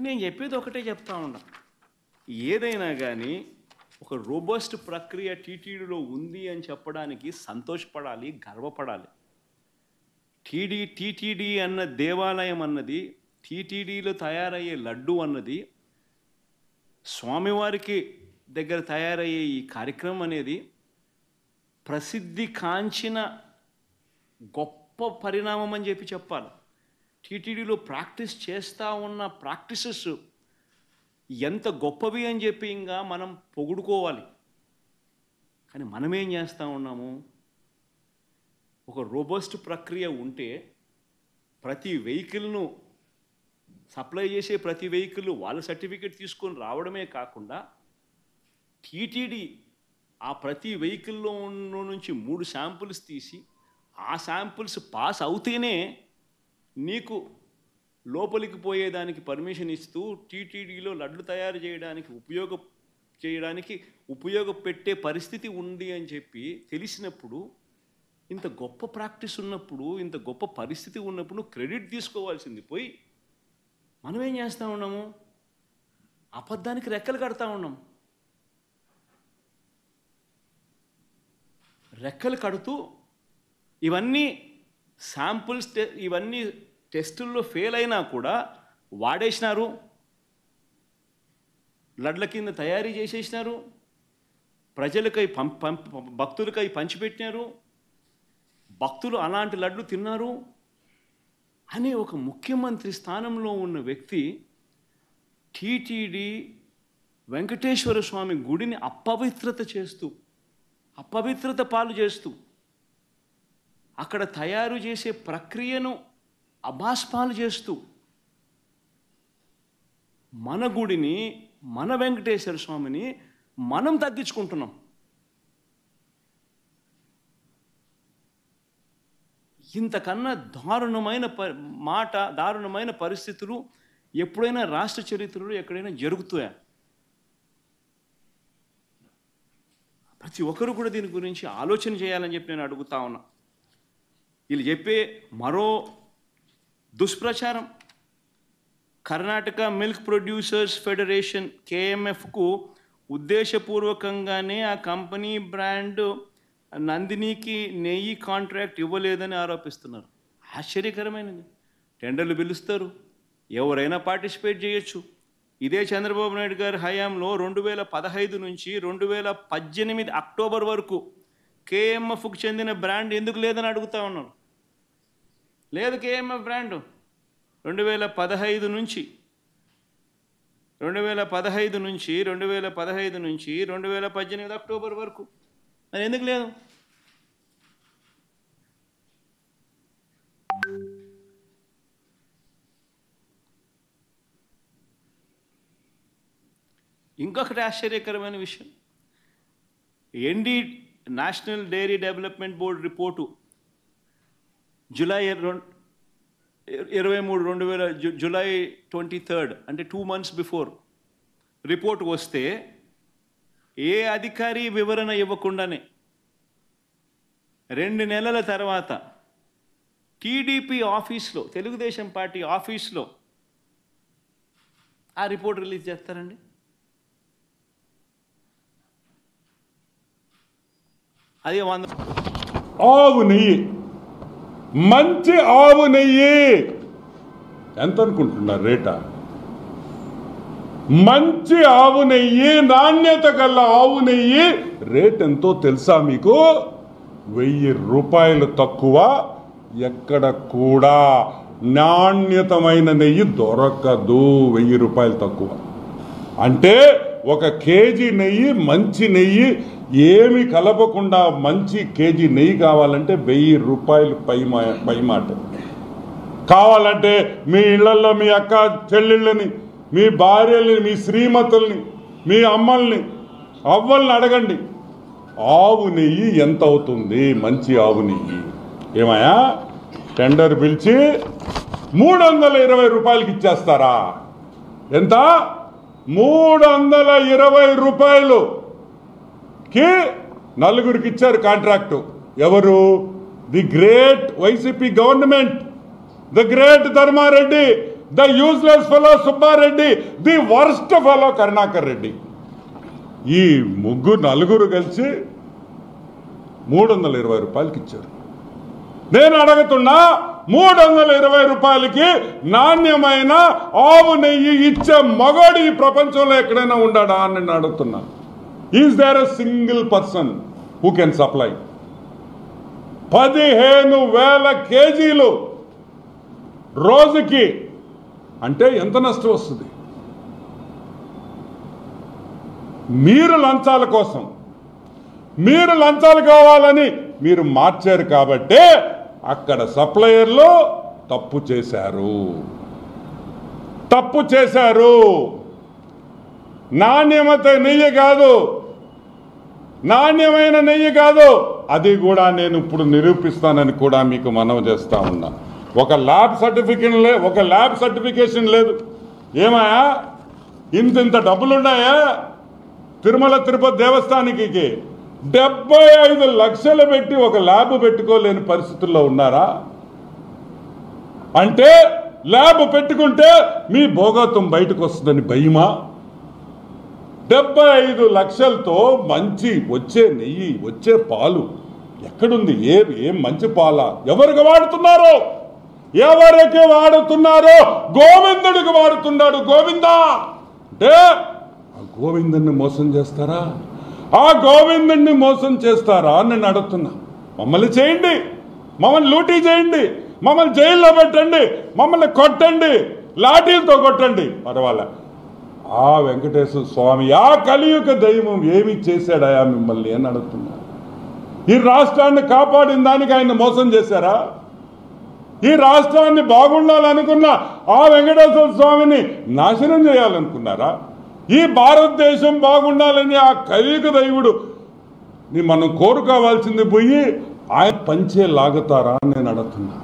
నేను చెప్పేది ఒకటే చెప్తా ఉన్నా, ఏదైనా కానీ ఒక రోబస్ట్ ప్రక్రియ టీటీడీలో ఉంది అని చెప్పడానికి సంతోషపడాలి, గర్వపడాలి. టీటీడీ అన్న దేవాలయం అన్నది, టీటీడీలో తయారయ్యే లడ్డు అన్నది, స్వామివారికి దగ్గర తయారయ్యే ఈ కార్యక్రమం అనేది ప్రసిద్ధి కాంచిన గొప్ప పరిణామం అని చెప్పాలి. టీటీడీలో ప్రాక్టీస్ చేస్తూ ఉన్న ప్రాక్టీసెస్ ఎంత గొప్పవి అని చెప్పి ఇంకా మనం పొగుడుకోవాలి. కానీ మనమేం చేస్తూ ఉన్నాము, ఒక రోబస్ట్ ప్రక్రియ ఉంటే ప్రతి వెహికల్ను సప్లై చేసే ప్రతి వెహికల్ వాళ్ళ సర్టిఫికేట్ తీసుకొని రావడమే కాకుండా టీటీడీ ఆ ప్రతి వెహికల్లో నుంచి 3 శాంపుల్స్ తీసి ఆ శాంపుల్స్ పాస్ అవుతేనే నీకు లోపలికి పోయేదానికి పర్మిషన్ ఇస్తూ టీటీడీలో లడ్లు తయారు చేయడానికి ఉపయోగపెట్టే పరిస్థితి ఉంది అని చెప్పి తెలిసినప్పుడు, ఇంత గొప్ప ప్రాక్టీస్ ఉన్నప్పుడు, ఇంత గొప్ప పరిస్థితి ఉన్నప్పుడు క్రెడిట్ తీసుకోవాల్సింది పోయి మనం ఏం చేస్తూ ఉన్నాము, అబద్ధానికి రెక్కలు కడతా ఉన్నాం. రెక్కలు కడుతూ ఇవన్నీ శాంపుల్స్ ఇవన్నీ టెస్టుల్లో ఫెయిల్ అయినా కూడా వాడేసినారు, లడ్ల కింద తయారీ చేసేసినారు, ప్రజలకై భక్తులకై పంచిపెట్టినారు, భక్తులు అలాంటి లడ్లు తిన్నారు అనే ఒక ముఖ్యమంత్రి స్థానంలో ఉన్న వ్యక్తి టీటీడీ వెంకటేశ్వర స్వామి గుడిని అపవిత్రత పాలు చేస్తూ అక్కడ తయారు చేసే ప్రక్రియను అభాస్పాలు చేస్తూ మన గుడిని, మన వెంకటేశ్వర స్వామిని మనం తగ్గించుకుంటున్నాం. ఇంతకన్నా దారుణమైన పరిస్థితులు ఎప్పుడైనా రాష్ట్ర చరిత్రలో ఎక్కడైనా జరుగుతాయా? ప్రతి ఒక్కరు కూడా దీని గురించి ఆలోచన చేయాలని చెప్పి నేను అడుగుతా ఉన్నా. వీళ్ళు చెప్పే మరో దుష్ప్రచారం, కర్ణాటక మిల్క్ ప్రొడ్యూసర్స్ ఫెడరేషన్ KMFకు ఉద్దేశపూర్వకంగానే ఆ కంపెనీ బ్రాండ్ నందినికి నెయ్యి కాంట్రాక్ట్ ఇవ్వలేదని ఆరోపిస్తున్నారు. ఆశ్చర్యకరమైనది. టెండర్లు పిలుస్తారు, ఎవరైనా పార్టిసిపేట్ చేయొచ్చు. ఇదే చంద్రబాబు నాయుడు గారి హయాంలో 2015 నుంచి 2018 అక్టోబర్ వరకు KMFకు చెందిన బ్రాండ్ ఎందుకు లేదని అడుగుతా ఉన్నారు. లేదు KMF బ్రాండ్ 2015 నుంచి 2018 అక్టోబర్ వరకు మరి ఎందుకు లేదు? ఇంకొకటి ఆశ్చర్యకరమైన విషయం, national dairy development board report July 23 అంటే 2 months బిఫోర్ రిపోర్ట్ వస్తే ఏ అధికారి వివరణ ఇవ్వకుండానే 2 నెలల తర్వాత టీడీపీ ఆఫీస్లో, తెలుగుదేశం పార్టీ ఆఫీస్లో ఆ రిపోర్ట్ రిలీజ్ చేస్తారండి. అదే ఆవు నెయ్యి, మంచి ఆవు నెయ్యి ఎంత అనుకుంటున్నారు రేటా? మంచి ఆవు నెయ్యి, నాణ్యత గల ఆవు నెయ్యి రేట్ ఎంతో తెలుసా మీకు? 1000 రూపాయలు తక్కువ ఎక్కడ కూడా నాణ్యతమైన నెయ్యి దొరకదు. 1000 రూపాయలు తక్కువ అంటే 1 కేజీ నెయ్యి, మంచి నెయ్యి ఏమి కలపకుండా మంచి కేజీ నెయ్యి కావాలంటే 1000 రూపాయలు పై మాట. కావాలంటే మీ ఇళ్లలో మీ అక్క చెల్లెళ్ళని, మీ భార్యల్ని, మీ శ్రీమతుల్ని, మీ అమ్మల్ని, అవ్వల్ని అడగండి ఆవు నెయ్యి ఎంత అవుతుంది. మంచి ఆవు నెయ్యి ఏమయ్యా టెండర్ పిలిచి 320 రూపాయలకి ఇచ్చేస్తారా? ఎంత? 320 రూపాయలుకి 4గురికి ఇచ్చారు కాంట్రాక్టు. ఎవరు? The great YCP government, the great Dharma Reddy, the useless fellow Subba Reddy, the worst fellow Karunakar Reddy. ఈ నలుగురు కలిసి 320 రూపాయలకి ఇచ్చారు. నేను అడుగుతున్నా, 320 రూపాయలకి నాణ్యమైన ఆవు నెయ్యి ఇచ్చే మగోడు ఈ ప్రపంచంలో ఎక్కడైనా ఉండాడా అని నేను అడుగుతున్నా. Is there a single person who can supply? 15,000 కేజీలు రోజుకి అంటే ఎంత నష్టం వస్తుంది? మీరు లంచాల కోసం, మీరు లంచాలు కావాలని మీరు మార్చారు కాబట్టే అక్కడ సప్లయర్లు తప్పు చేశారు. నాణ్యమైన నెయ్యి కాదు, అది కూడా నేను ఇప్పుడు నిరూపిస్తానని కూడా మీకు మనవి చేస్తా ఉన్నా. ఒక ల్యాబ్ సర్టిఫికేషన్ లేదు. ఏమాయా ఇంత డబ్బులున్నాయా? తిరుమల తిరుపతి దేవస్థానానికి 75 లక్షలు పెట్టి ఒక ల్యాబ్ పెట్టుకోలేని పరిస్థితుల్లో ఉన్నారా? అంటే ల్యాబ్ పెట్టుకుంటే మీ భోగత్వం బయటకు వస్తుందని భయమా? 75 లక్షలతో మంచి వచ్చే నెయ్యి, వచ్చే పాలు ఎక్కడుంది? ఏం మంచి పాల? ఎవరికి వాడుతున్నారో గోవిందుడికి వాడుతున్నాడు. గోవిందా అంటే ఆ గోవిందుని మోసం చేస్తారా? ఆ గోవిందుడిని మోసం చేస్తారా అని నేను అడుగుతున్నా. మమ్మల్ని చేయండి, మమ్మల్ని లూటీ చేయండి, మమ్మల్ని జైల్లో పెట్టండి, మమ్మల్ని కొట్టండి, లాఠీలతో కొట్టండి, పర్వాలే. ఆ వెంకటేశ్వర స్వామి, ఆ కలియుగ దైవం ఏమి చేశాడయా మిమ్మల్ని అని అడుగుతున్నా. ఈ రాష్ట్రాన్ని కాపాడిన దానికి ఆయన మోసం చేశారా? ఈ రాష్ట్రాన్ని బాగుండాలనుకున్న ఆ వెంకటేశ్వర స్వామిని నాశనం చేయాలనుకున్నారా? ఈ భారతదేశం బాగుండాలని ఆ కలియుగ దైవుడు మనం కోరుకోవాల్సింది పోయి ఆయన పంచే లాగుతారా అని నేను అడుగుతున్నా.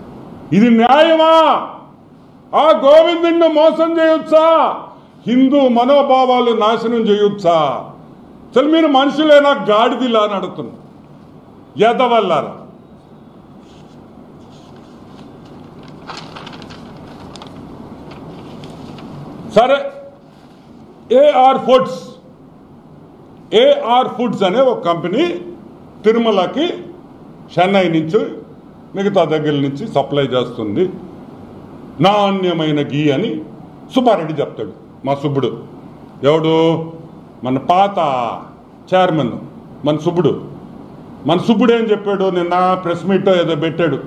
ఇది న్యాయమా? ఆ గోవిందుడిని మోసం చేయొచ్చా? హిందూ మనోభావాలు నాశనం చేయొచ్చా? అసలు మీరు మనుషులేనా గాడిదిలా అని అడుగుతున్నా. ఎదవల్లారా. సరే, ఏఆర్ ఫుడ్స్ అనే ఒక కంపెనీ తిరుమలకి చెన్నై నుంచి మిగతా దగ్గర నుంచి సప్లై చేస్తుంది. నాణ్యమైన గీ అని సుబ్బారెడ్డి చెప్తాడు. మా సుబ్బుడు ఎవడు? మన పాత చైర్మన్ మన సుబ్బుడు ఏం చెప్పాడు? నిన్న ప్రెస్ మీట్ ఏదో పెట్టాడు.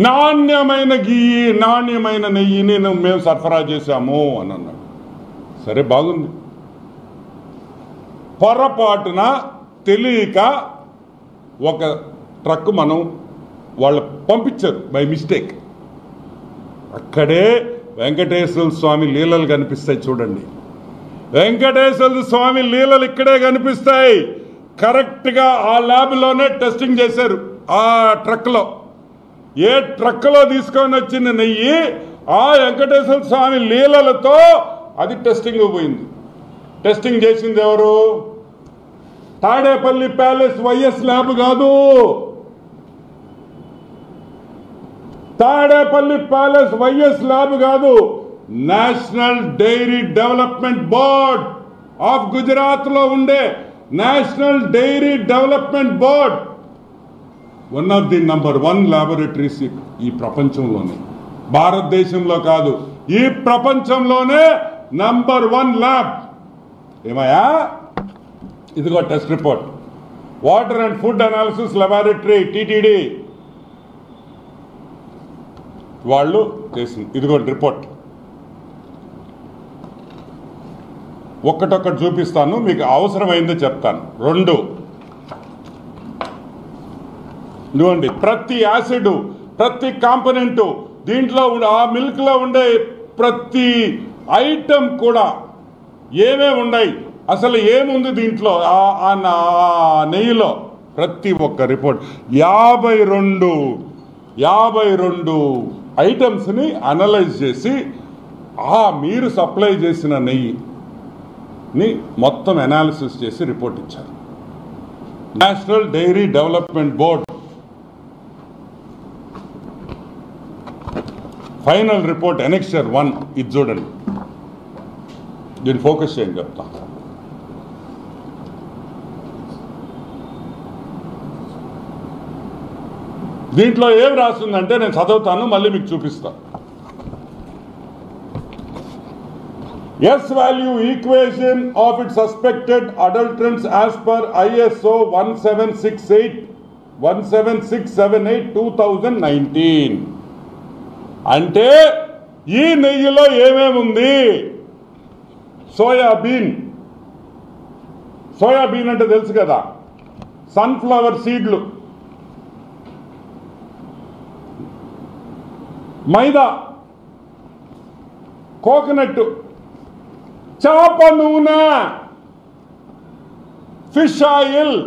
నాణ్యమైన గీ, నాణ్యమైన నెయ్యిని మేము సరఫరా చేశాము అని అన్నాడు. సరే, బాగుంది. పొరపాటున తెలియక ఒక ట్రక్ వాళ్ళు పంపించారు బై మిస్టేక్. అక్కడే వెంకటేశ్వర స్వామి లీలలు కనిపిస్తాయి. చూడండి, వెంకటేశ్వర స్వామి లీలలు ఇక్కడే కనిపిస్తాయి. కరెక్ట్గా ఆ ల్యాబ్లోనే టెస్టింగ్ చేశారు. ఆ ట్రక్లో, ఏ ట్రక్లో తీసుకొని వచ్చిన నెయ్యి ఆ వెంకటేశ్వర స్వామి లీలలతో అది టెస్టింగ్ పోయింది. టెస్టింగ్ చేసింది ఎవరు? తాడేపల్లి ప్యాలెస్ వైఎస్ ల్యాబ్ కాదు. తాడేపల్లి ప్యాలెస్ వైఎస్ ల్యాబ్ కాదు. National dairy development board of Gujarat లో ఉండే national dairy development board one of the number 1 laboratories ఈ ప్రపంచంలోనే, భారతదేశంలో కాదు, ఈ ప్రపంచంలోనే నంబర్ 1 ల్యాబ్. ఏమయ్యా? ఇదిగో test report. Water and food analysis laboratory TTD వాళ్ళు చేసింది. ఇదిగో రిపోర్ట్. ఒక్కటొక్కటి చూపిస్తాను, మీకు అవసరమైందో చెప్తాను. 2 ఇదిగోండి, ప్రతి యాసిడ్, ప్రతి కాంపోనెంటు, దీంట్లో ఆ మిల్క్లో ఉండే ప్రతి ఐటమ్ కూడా ఏమేమి ఉన్నాయి, అసలు ఏముంది దీంట్లో, ఆ నెయ్యిలో, ప్రతి ఒక్క రిపోర్ట్. 52 ఐటమ్స్ని అనలైజ్ చేసి మీరు సప్లై చేసిన నెయ్యిని మొత్తం అనాలిసిస్ చేసి రిపోర్ట్ ఇచ్చారు. National dairy development board final report annexure 1 ఇది చూడండి, దీన్ని ఫోకస్ చేయండి చెప్తా. దీంట్లో ఏం రాస్తుందంటే నేను చదువుతాను, మళ్ళీ మీకు చూపిస్తాను. S value equation of its suspected adulterants as per ISO 17678 2019. అంటే ఈ నెయ్యిలో ఏమేమి ఉంది? సోయాబీన్ అంటే తెలుసు కదా, సన్ఫ్లవర్ సీడ్లు, మైదా, కోకోనట్, చేప నూనె, ఫిష్ ఆయిల్,